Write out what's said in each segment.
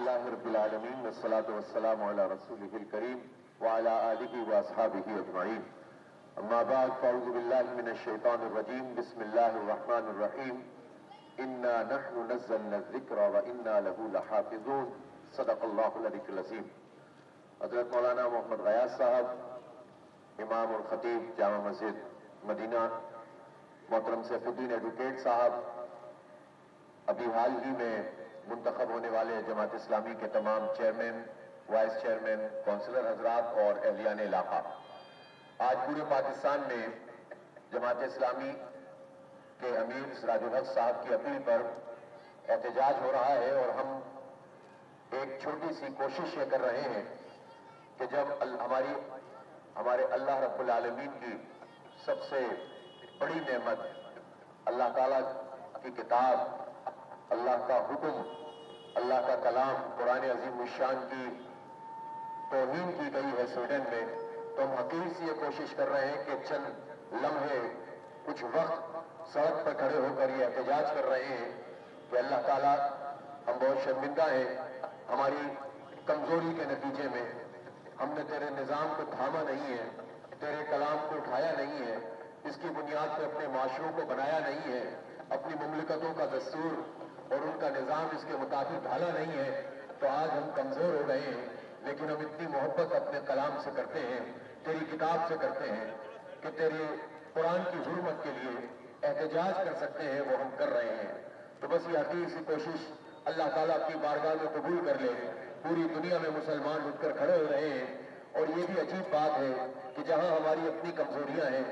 الحمدللہ رب العالمین والصلاة والسلام علی رسولہ الکریم وعلی آلہ واصحابہ اجمعین اما بعد فاعوذ باللہ من الشیطان الرجیم بسم اللہ الرحمن الرحیم انا نحن نزلنا الذکر وانا لہ لحافظون صدق اللہ العلی العظیم۔ حضرت مولانا محمد غیاث صاحب امام الخطیب جامع مسجد مدینہ، محترم سیف الدین ایڈوکیٹ صاحب، ابھی حال ہی میں منتخب ہونے والے جماعت اسلامی کے تمام چیئرمین، وائس چیئرمین، کونسلر حضرات اور اہلیان علاقہ، آج پورے پاکستان میں جماعت اسلامی کے امیر سراج الحق صاحب کی اپیل پر احتجاج ہو رہا ہے، اور ہم ایک چھوٹی سی کوشش یہ کر رہے ہیں کہ جب ہمارے اللہ رب العالمین کی سب سے بڑی نعمت اللہ تعالیٰ کی کتاب، اللہ کا حکم، اللہ کا کلام قرآن عظیم الشان کی توہین کی گئی ہے سویڈن میں، تو ہم حقیر سے یہ کوشش کر رہے ہیں کہ چند لمحے کچھ وقت سڑک پر کھڑے ہو کر یہ احتجاج کر رہے ہیں کہ اللہ تعالیٰ ہم بہت شرمندہ ہیں، ہماری کمزوری کے نتیجے میں ہم نے تیرے نظام کو تھاما نہیں ہے، تیرے کلام کو اٹھایا نہیں ہے، اس کی بنیاد پہ اپنے معاشروں کو بنایا نہیں ہے، اپنی مملکتوں کا دستور اور ان کا نظام اس کے مطابق ڈھالا نہیں ہے، تو آج ہم کمزور ہو رہے ہیں، لیکن ہم اتنی محبت اپنے کلام سے کرتے ہیں، تیری کتاب سے کرتے ہیں کہ تیرے قرآن کی حرمت کے لیے احتجاج کر سکتے ہیں، وہ ہم کر رہے ہیں۔ تو بس یہ حقیر سی کوشش اللہ تعالیٰ کی بارگاہ میں قبول کر لے، پوری دنیا میں مسلمان اٹھ کر کھڑے ہو رہے ہیں، اور یہ بھی عجیب بات ہے کہ جہاں ہماری اپنی کمزوریاں ہیں،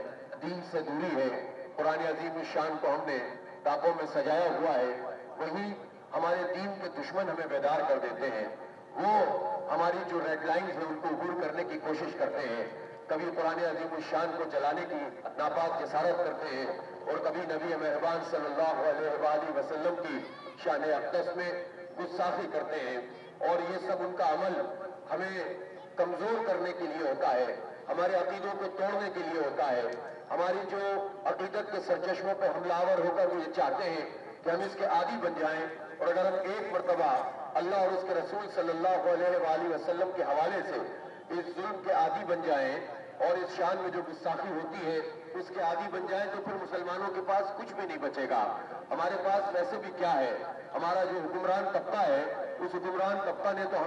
دین سے دوری ہے، قرآن عظیم الشان کو ہم نے ٹاپوں میں سجایا ہوا ہے، وہیں ہمارے دین کے دشمن ہمیں بیدار کر دیتے ہیں، وہ ہماری جو ریڈ لائنز ہیں ان کو عبور کرنے کی کوشش کرتے ہیں، کبھی قرآن عظیم الشان کو جلانے کی ناپاک جسارت کرتے ہیں، اور کبھی نبی مہربان صلی اللہ علیہ وآلہ وسلم کی شان اقدس میں گستاخی کرتے ہیں، اور یہ سب ان کا عمل ہمیں کمزور کرنے کے لیے ہوتا ہے، ہمارے عقیدوں کو توڑنے کے لیے ہوتا ہے، ہماری جو عقیدت کے سرچشموں پہ حملہ آور ہو کر وہ یہ چاہتے ہیں کہ ہم اس کے عادی بن جائیں، اور اگر ہم ایک مرتبہ اللہ اور اس کے رسول صلی اللہ علیہ وآلہ وسلم کے حوالے سے اس ظلم کے عادی بن جائیں اور اس شان میں جو گستاخی ہوتی ہے اس کے عادی بن جائیں، تو پھر مسلمانوں کے پاس کچھ بھی نہیں بچے گا۔ ہمارے پاس ویسے بھی کیا ہے، ہمارا جو حکمران طبقہ ہے، اس حکمران طبقہ نے تو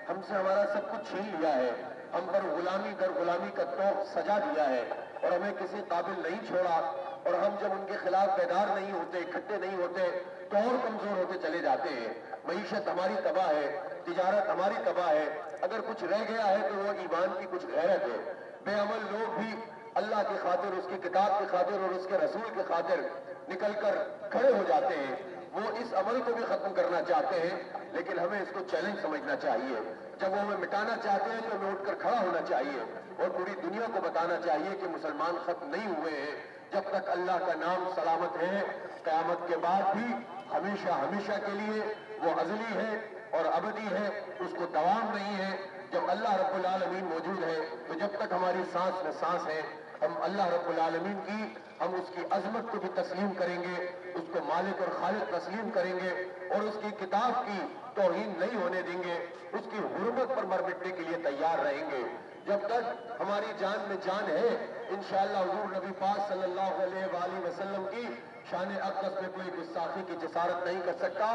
ہم سے ہمارا سب کچھ چھین لیا ہے، ہم پر غلامی در غلامی کا طوق سجا دیا ہے، اور ہمیں کسی قابل نہیں چھوڑا، اور ہم جب ان کے خلاف بیدار نہیں ہوتے، اکٹھے نہیں ہوتے، تو اور کمزور ہوتے چلے جاتے ہیں۔ معیشت ہماری تباہ ہے، تجارت ہماری تباہ ہے، اگر کچھ رہ گیا ہے تو وہ ایمان کی کچھ غیرت ہے۔ بے عمل لوگ بھی اللہ کی خاطر، اس کی کتاب کی خاطر اور اس کے رسول کی خاطر نکل کر کھڑے ہو جاتے ہیں، وہ اس عمل کو بھی ختم کرنا چاہتے ہیں، لیکن ہمیں اس کو چیلنج سمجھنا چاہیے۔ جب وہ ہمیں مٹانا چاہتے ہیں تو ہمیں اٹھ کر کھڑا ہونا چاہیے، اور پوری دنیا کو بتانا چاہیے کہ مسلمان ختم نہیں ہوئے ہیں، جب تک اللہ کا نام سلامت ہے، قیامت کے بعد بھی ہمیشہ ہمیشہ کے لیے وہ ازلی ہے اور ابدی ہے، اس کو دوام نہیں ہے۔ جب اللہ رب العالمین موجود ہے تو جب تک ہماری سانس میں سانس ہے، ہم اللہ رب العالمین کی، ہم اس کی عظمت کو بھی تسلیم کریں گے، اس کو مالک اور خالق تسلیم کریں گے، اور اس کی کتاب کی توہین نہیں ہونے دیں گے، اس کی حرمت پر مر مٹنے کے لیے تیار رہیں گے۔ جب تک ہماری جان میں جان ہے، انشاءاللہ حضور نبی پاک صلی اللہ علیہ وآلہ وسلم کی شان اقدس میں کوئی گستاخی کی جسارت نہیں کر سکتا،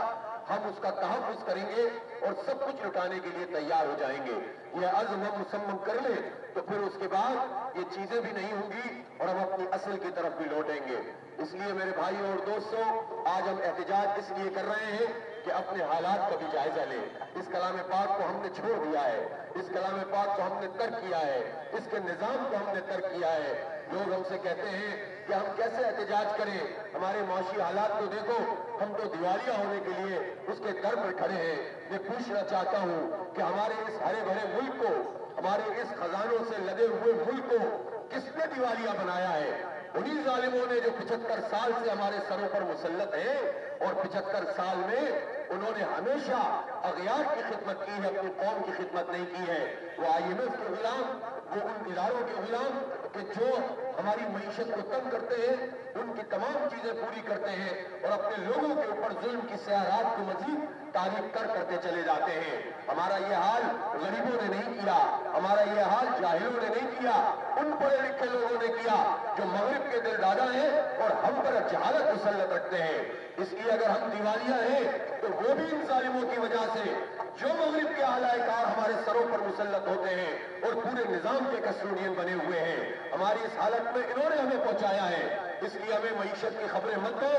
ہم اس کا تحفظ کریں گے اور سب کچھ لٹانے کے لیے تیار ہو جائیں گے۔ یہ عزم ہم مصمم کر لیں تو پھر اس کے بعد یہ چیزیں بھی نہیں ہوں گی اور ہم اپنی اصل کی طرف بھی لوٹیں گے۔ اس لیے میرے بھائیوں اور دوستوں، آج ہم احتجاج اس لیے کر رہے ہیں کہ اپنے حالات کا بھی جائزہ لیں۔ اس کلام پاک کو ہم نے چھوڑ دیا ہے، اس کلام پاک کو ہم نے ترک کیا ہے، اس کے نظام کو ہم نے ترک کیا ہے۔ لوگ ہم سے کہتے ہیں کہ ہم کیسے احتجاج کریں، ہمارے معاشی حالات کو دیکھو، ہم تو دیوالیہ ہونے کے لیے اس کے در پر کھڑے ہیں۔ میں پوچھنا چاہتا ہوں کہ ہمارے اس ہرے بھرے ملک کو، ہمارے اس خزانوں سے لدے ہوئے ملک کو کس نے دیوالیہ بنایا ہے؟ انہی ظالموں نے جو 75 سال سے ہمارے سروں پر مسلط ہیں، اور 75 سال میں انہوں نے ہمیشہ اغیار کی خدمت کی ہے، اپنی قوم کی خدمت نہیں کی ہے۔ وہ IMF کے غلام، وہ ان اداروں کے غلام کہ جو ہماری معیشت کو تنگ کرتے ہیں، ان کی تمام چیزیں پوری کرتے ہیں اور اپنے لوگوں کے اوپر ظلم کی سیارات کو مزید تاریک کرتے چلے جاتے ہیں۔ ہمارا یہ حال غریبوں نے نہیں کیا، ہمارا یہ حال جاہلوں نے نہیں کیا، ان پڑھے لکھے لوگوں نے کیا جو مغرب کے دل دادا ہیں اور ہم پر جہالت مسلط رکھتے ہیں۔ اس لیے اگر ہم دیوالیہ ہیں تو وہ بھی ان ظالموں کی وجہ سے جو مغرب کے اعلی کار ہمارے سروں پر مسلط ہوتے ہیں اور پورے نظام کے کسٹوڈین بنے ہوئے ہیں، ہماری اس حالت میں انہوں نے ہمیں پہنچایا ہے۔ اس لیے ہمیں معیشت کی خبریں مت دو،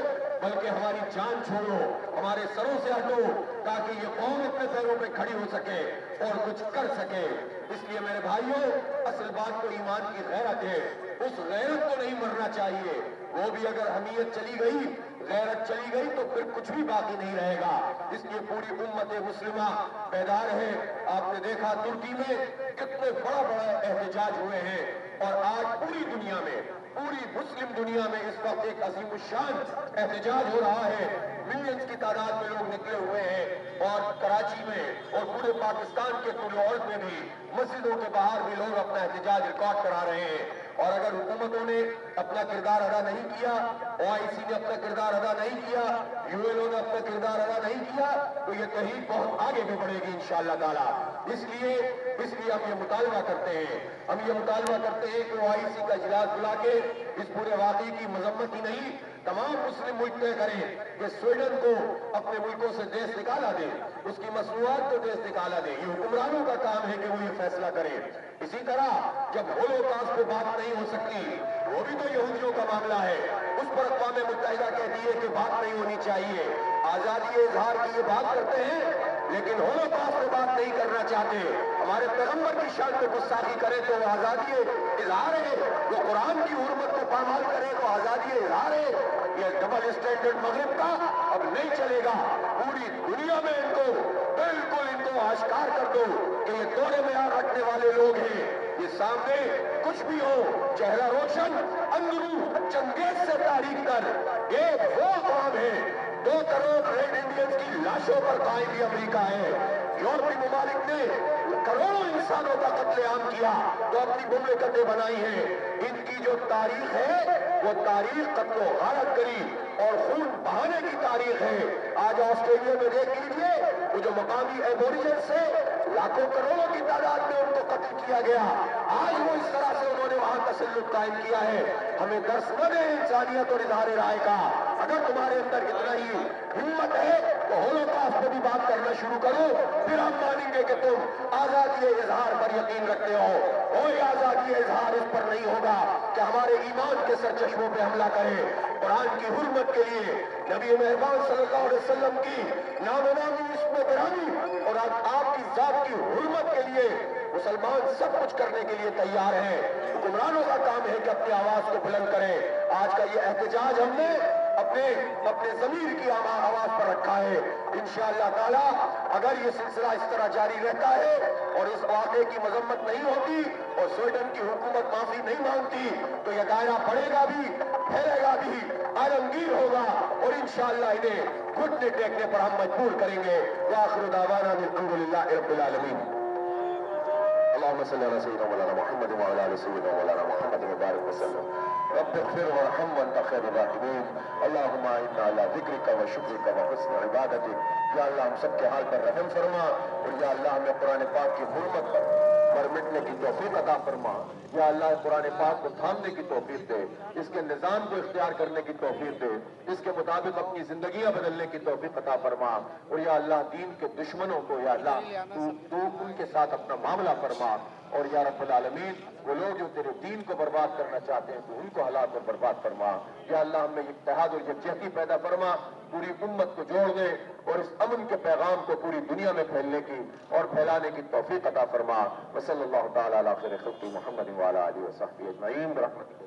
بلکہ ہماری جان چھوڑو، ہمارے سروں سے ہٹو، تاکہ یہ قوم اپنے پیروں پہ کھڑی ہو سکے اور کچھ کر سکے۔ اس لیے میرے بھائیوں، اصل بات تو ایمان کی غیرت ہے، اس غیرت کو نہیں مرنا چاہیے۔ وہ بھی اگر حمیت چلی گئی، غیرت چلی گئی تو پھر کچھ بھی باقی نہیں رہے گا۔ اس لیے پوری امت مسلمہ بیدار ہے۔ آپ نے دیکھا ترکی میں کتنے بڑا احتجاج ہوئے ہیں، اور آج پوری دنیا میں، پوری مسلم دنیا میں اس وقت ایک عظیم الشان احتجاج ہو رہا ہے۔ ملینز کی تعداد میں لوگ نکلے ہوئے ہیں، اور کراچی میں اور پورے پاکستان کے طول میں بھی مسجدوں کے باہر بھی لوگ اپنا احتجاج ریکارڈ کرا رہے ہیں۔ اور اگر حکومتوں نے اپنا کردار ادا نہیں کیا، OIC نے اپنا کردار ادا نہیں کیا، UNO نے اپنا کردار ادا نہیں کیا، تو یہ تحریک بہت آگے بھی بڑھے گی انشاءاللہ تعالی۔ اس لیے ہم یہ مطالبہ کرتے ہیں کہ OIC کا اجلاس بلا کے اس پورے واقعے کی مذمت ہی نہیں، تمام مسلم ملک طے کریں کہ سویڈن کو اپنے ملکوں سے دیش نکالا دے، اس کی مصنوعات کو دیش نکالا دے۔ یہ حکمرانوں کا کام ہے کہ وہ یہ فیصلہ کریں۔ اسی طرح جب ہولوکاسٹ پہ بات نہیں ہو سکتی، وہ بھی تو یہودیوں کا معاملہ ہے، اس پر اقوام متحدہ کہتی ہے کہ بات نہیں ہونی چاہیے۔ آزادی اظہار کی یہ بات کرتے ہیں، لیکن ہولوکاسٹ پہ بات نہیں کرنا چاہتے۔ ہمارے پیغمبر کی شان پہ گستاخی کرے تو وہ آزادی اظہار ہے، وہ قرآن کی حرمت کو پامال کرے تو آزادی اظہار ہے۔ یہ ڈبل اسٹینڈرڈ مغرب کا اب نہیں چلے گا۔ پوری دنیا میں ان کو آشکار کر دو کہ یہ دوڑے میں آگ رکھنے والے لوگ ہیں۔ یہ سامنے کچھ بھی ہو، چہرہ روشن، اندرو چنگیز سے تاریخ کر، ایک وہ قوم ہے 2 کروڑ ریڈ انڈینز کی لاشوں پر قائم بھی امریکہ ہے۔ یورپی ممالک نے کروڑوں انسانوں کا قتل عام کیا تو اپنی مملکتیں بنائی ہیں۔ ان کی جو تاریخ ہے وہ تاریخ قتل و غارت گری اور خون بہانے کی تاریخ ہے۔ آج آسٹریلیا میں دیکھ لیجیے، وہ جو مقامی ایبوریجن سے لاکھوں کروڑوں کی تعداد میں ان کو قتل کیا گیا، آج وہ اس طرح سے انہوں نے وہاں تسلط قائم کیا ہے۔ ہمیں درس نہ دیں انسانیت اور اظہار رائے کا۔ اگر تمہارے اندر اتنا ہی ہمت ہے تو ہولوکاسٹ پہ بھی بات کرنا شروع کرو، پھر ہم مانیں گے کہ تم آزادی اظہار پر یقین رکھتے ہو۔ کوئی آزادی اظہار اس پر نہیں ہوگا کہ ہمارے ایمان کے سرچشموں پہ حملہ کرے۔ قرآن کی حرمت کے لیے، نبی مہربان صلی اللہ علیہ وسلم کی نام و نامی، عشق و گرامی اور آپ کی ذات کی حرمت کے لیے مسلمان سب کچھ کرنے کے لیے تیار ہیں۔ حکمرانوں کا کام ہے کہ اپنی آواز کو بلند کریں۔ آج کا یہ احتجاج ہم نے اپنے ضمیر کی آواز پر رکھا ہے۔ انشاءاللہ تعالی اگر یہ سلسلہ اس طرح جاری رہتا ہے اور اس واقعے کی مذمت نہیں ہوتی اور سویڈن کی حکومت معافی نہیں مانگتی تو یہ دائرہ بڑھے گا بھی، پھیلے گا بھی، عالمگیر ہوگا، اور انشاءاللہ انہیں گھٹنے ٹیکنے پر ہم مجبور کریں گے۔ وآخر دعوانا الحمدللہ رب العالمین۔ اللهم صل على سيدنا مولانا محمد وعلى ال سيدنا مولانا محمد وبارك وسلم۔ رب اغفر وارحم وانت خير الراحمين۔ اللهم انا على ذكرك وشكرك وحسن عبادتك۔ یا اللہ ہم سب کے حال پر رحم فرما، اور یا اللہ ہمیں قرآن پاک کی حرمت پر مر مٹنے کی توفیق عطا فرما۔ یا اللہ قرآن پاک کو تھامنے کی توفیق دے، اس کے نظام کو اختیار کرنے کی توفیق دے، اس کے مطابق اپنی زندگیاں بدلنے کی توفیق عطا فرما۔ اور یا اللہ دین کے دشمنوں کو یا اللہ تو ان کے ساتھ اپنا معاملہ فرما۔ اور یا رب العالمین وہ لوگ جو تیرے دین کو برباد کرنا چاہتے ہیں تو ان کو ہلاک اور برباد فرما۔ یا اللہ ہم میں اتحاد اور یکجہتی پیدا فرما، پوری امت کو جوڑ دے اور اس امن کے پیغام کو پوری دنیا میں پھیلنے کی اور پھیلانے کی توفیق عطا فرما۔ وصلی اللہ تعالی علی خیر خلق محمد وعلی آلہ وصحبہ اجمعین برحمتک۔